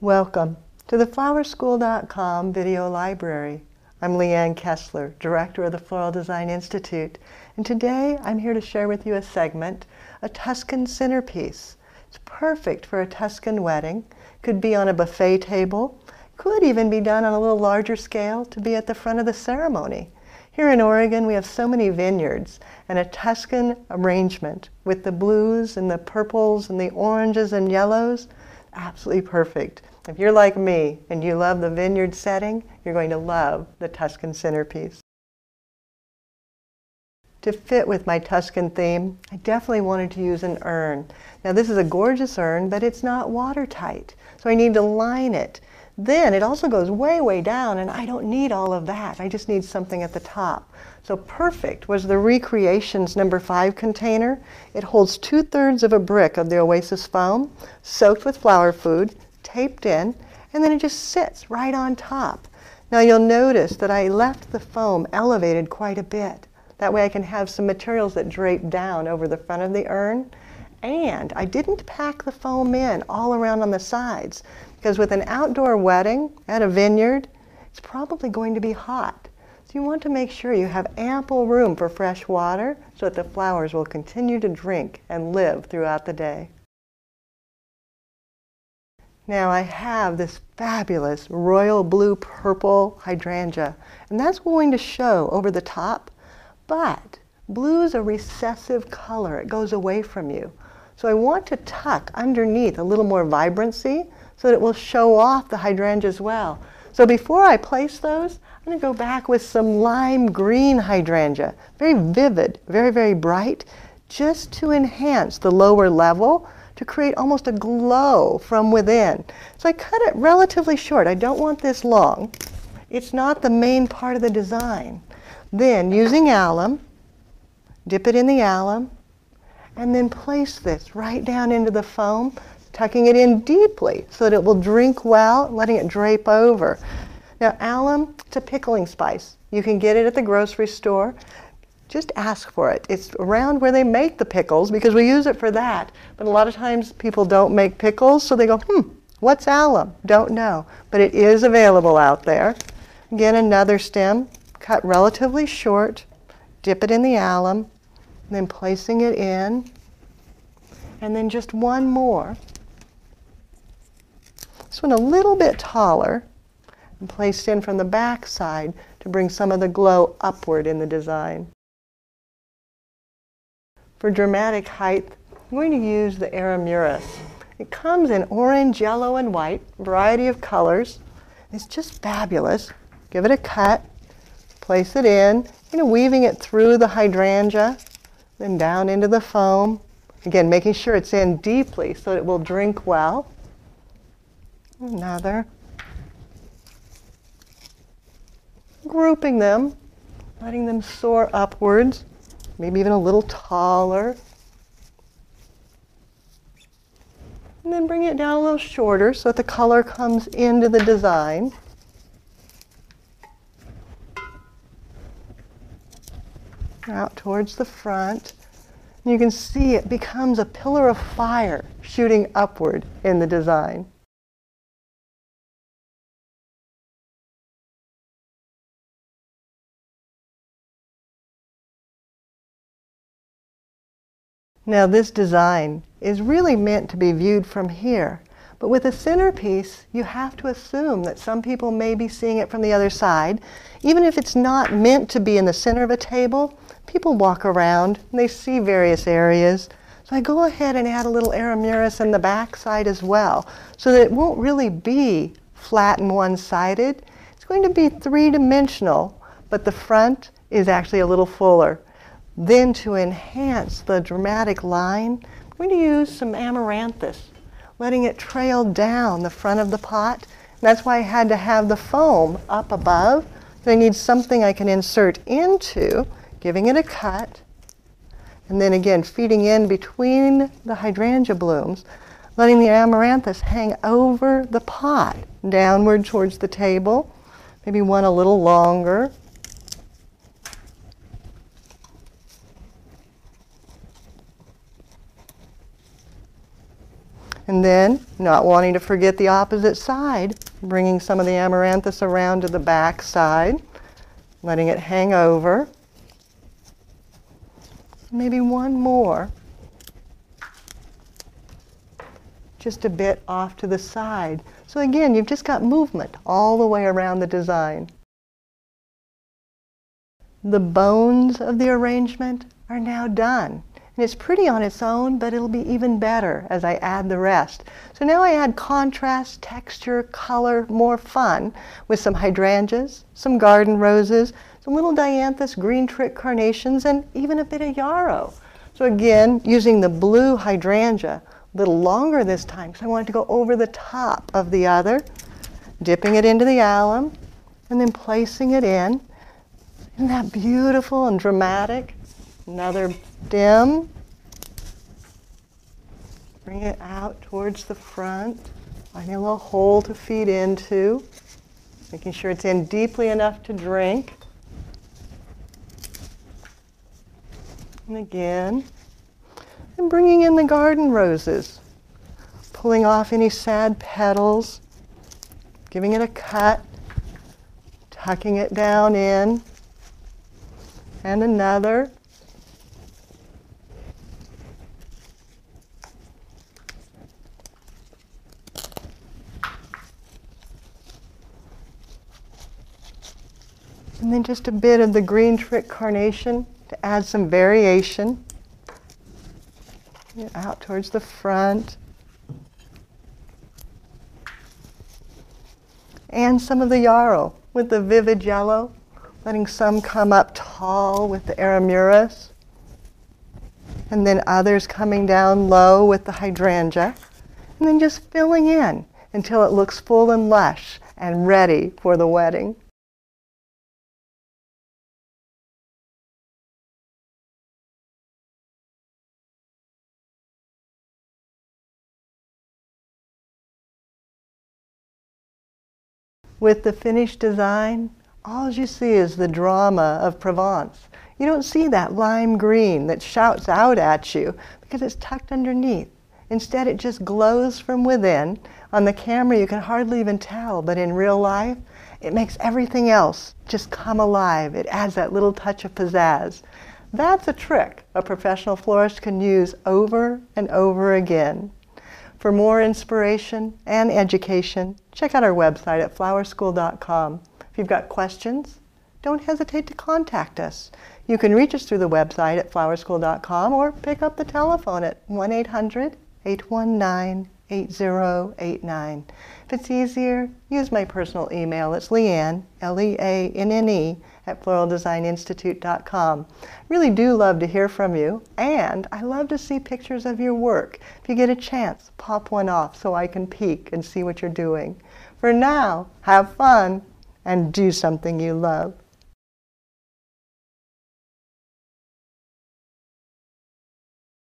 Welcome to the flowerschool.com video library. I'm Leanne Kessler, Director of the Floral Design Institute, and today I'm here to share with you a segment, a Tuscan centerpiece. It's perfect for a Tuscan wedding, could be on a buffet table, could even be done on a little larger scale to be at the front of the ceremony. Here in Oregon, we have so many vineyards, and a Tuscan arrangement with the blues and the purples and the oranges and yellows, absolutely perfect. If you're like me and you love the vineyard setting, you're going to love the Tuscan centerpiece. To fit with my Tuscan theme, I definitely wanted to use an urn. Now this is a gorgeous urn, but it's not watertight, so I need to line it. Then it also goes way, way down, and I don't need all of that. I just need something at the top. So perfect was the Recreations number 5 container. It holds 2/3 of a brick of the Oasis foam, soaked with flower food, taped in, and then it just sits right on top. Now you'll notice that I left the foam elevated quite a bit. That way I can have some materials that drape down over the front of the urn. And I didn't pack the foam in all around on the sides, because with an outdoor wedding at a vineyard, it's probably going to be hot. So you want to make sure you have ample room for fresh water so that the flowers will continue to drink and live throughout the day. Now I have this fabulous royal blue purple hydrangea, and that's going to show over the top, but blue is a recessive color. It goes away from you. So I want to tuck underneath a little more vibrancy so that it will show off the hydrangea as well. So before I place those, I'm going to go back with some lime green hydrangea, very vivid, very, very bright, just to enhance the lower level, to create almost a glow from within. So I cut it relatively short. I don't want this long. It's not the main part of the design. Then using alum, dip it in the alum, and then place this right down into the foam, tucking it in deeply so that it will drink well, letting it drape over. Now alum, it's a pickling spice. You can get it at the grocery store. Just ask for it. It's around where they make the pickles because we use it for that. But a lot of times people don't make pickles, so they go, what's alum? Don't know. But it is available out there. Again, another stem, cut relatively short, dip it in the alum, and then placing it in, and then just one more. This one a little bit taller, and placed in from the back side to bring some of the glow upward in the design. For dramatic height, I'm going to use the Aramuris. It comes in orange, yellow, and white, a variety of colors. It's just fabulous. Give it a cut, place it in, weaving it through the hydrangea, then down into the foam. Again, making sure it's in deeply so it will drink well. Another. Grouping them, letting them soar upwards. Maybe even a little taller. And then bring it down a little shorter so that the color comes into the design. Out towards the front. And you can see it becomes a pillar of fire shooting upward in the design. Now this design is really meant to be viewed from here, but with a centerpiece you have to assume that some people may be seeing it from the other side. Even if it's not meant to be in the center of a table, people walk around and they see various areas. So I go ahead and add a little Aramuris in the back side as well, so that it won't really be flat and one-sided. It's going to be three-dimensional, but the front is actually a little fuller. Then to enhance the dramatic line, I'm going to use some amaranthus, letting it trail down the front of the pot. And that's why I had to have the foam up above. So I need something I can insert into, giving it a cut, and then again feeding in between the hydrangea blooms, letting the amaranthus hang over the pot, downward towards the table, maybe one a little longer. And then, not wanting to forget the opposite side, bringing some of the amaranthus around to the back side, letting it hang over. Maybe one more, just a bit off to the side. So again, you've just got movement all the way around the design. The bones of the arrangement are now done. And it's pretty on its own, but it'll be even better as I add the rest. So now I add contrast, texture, color, more fun with some hydrangeas, some garden roses, some little dianthus, green trick carnations, and even a bit of yarrow. So again, using the blue hydrangea, a little longer this time because I want it to go over the top of the other, dipping it into the alum, and then placing it in. Isn't that beautiful and dramatic? Another dim. Bring it out towards the front. Finding a little hole to feed into. Making sure it's in deeply enough to drink. And again. And bringing in the garden roses. Pulling off any sad petals. Giving it a cut. Tucking it down in. And another. And then just a bit of the green trick carnation to add some variation. Out towards the front. And some of the yarrow with the vivid yellow, letting some come up tall with the aramuris. And then others coming down low with the hydrangea. And then just filling in until it looks full and lush and ready for the wedding. With the finished design, all you see is the drama of Provence. You don't see that lime green that shouts out at you because it's tucked underneath. Instead, it just glows from within. On the camera, you can hardly even tell, but in real life, it makes everything else just come alive. It adds that little touch of pizzazz. That's a trick a professional florist can use over and over again. For more inspiration and education, check out our website at flowerschool.com. If you've got questions, don't hesitate to contact us. You can reach us through the website at flowerschool.com or pick up the telephone at 1-800-819-8089. If it's easier, use my personal email. It's Leanne, Leanne, at floraldesigninstitute.com. Really do love to hear from you, and I love to see pictures of your work. If you get a chance, pop one off so I can peek and see what you're doing. For now, have fun and do something you love.